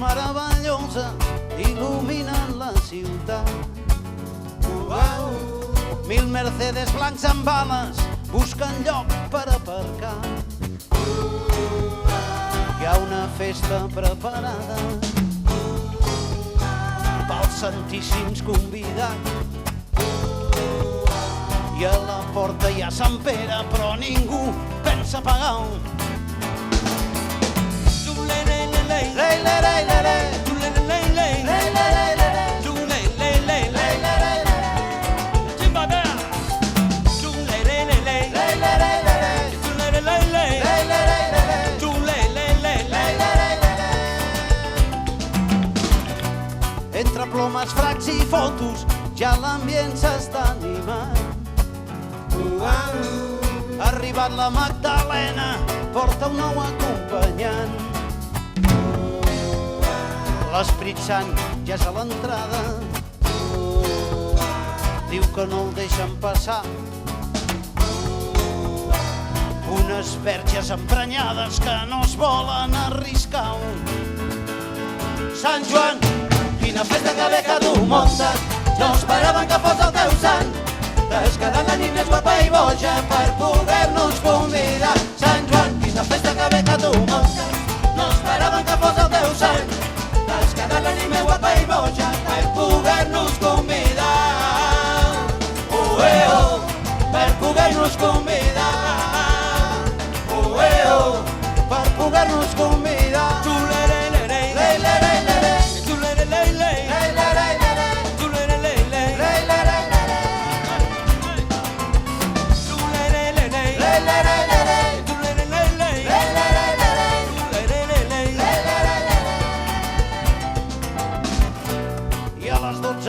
meravellosa il·luminen la ciutat. Mil Mercedes blancs amb bales busquen lloc per aparcar. Hi ha una festa preparada pels santíssims convidats. I a la porta hi ha Sant Pere, però ningú pensa pagar. Entre plomes, fracs i fotos ja l'ambient s'està animant. Ha arribat la Magdalena, porta un nou acompanyant. L'Esprit Sant ja és a l'entrada, diu que no el deixen passar. Unes verges emprenyades que no es volen arriscar. Sant Joan, quina festa que bé que tu muntes, no esperaven que fos el teu sant. T'has quedat la nit més guapa i boja per poder-nos convidar. Sant Joan, quina festa que bé que tu muntes, no esperaven que fos el teu sant. T'has quedat la nit més guapa i boja per poder-nos convidar. Oh, per poder-nos convidar. Oh, per poder-nos convidar.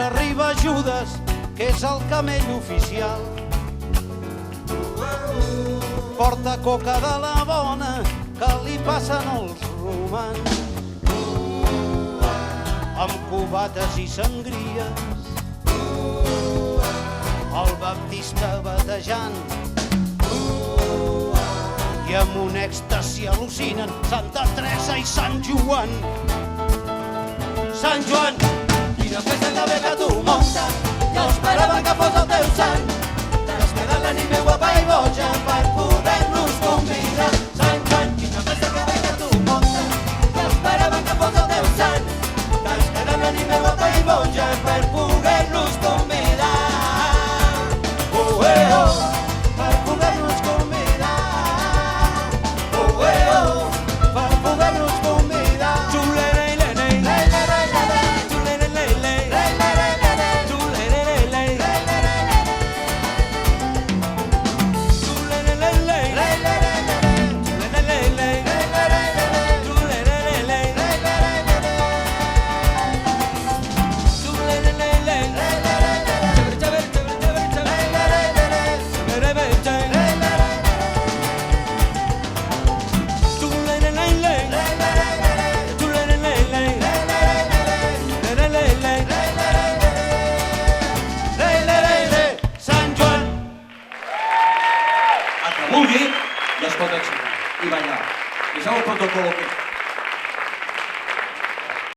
Arriba Judes, que és el camell oficial. Porta coca de la bona que li passen els romans, amb cubates i sangries, el Baptista batejant, i amb un èxtasi al·lucinen Santa Teresa i Sant Joan. Sant Joan, quina festa que bé que tu muntes, no esperaven que fos el teu sant. T'has quedat la nit més guapa i boja per poder-nos convidar. Sant Joan, quina festa que bé que tu muntes, no esperaven que fos el teu sant. T'has quedat la nit més guapa i boja per poder-nos convidar. Oh, per poder-nos convidar. Oh, per poder-nos convidar. Vulgui, ja es pot accedir i ballar. Deixeu el protocol.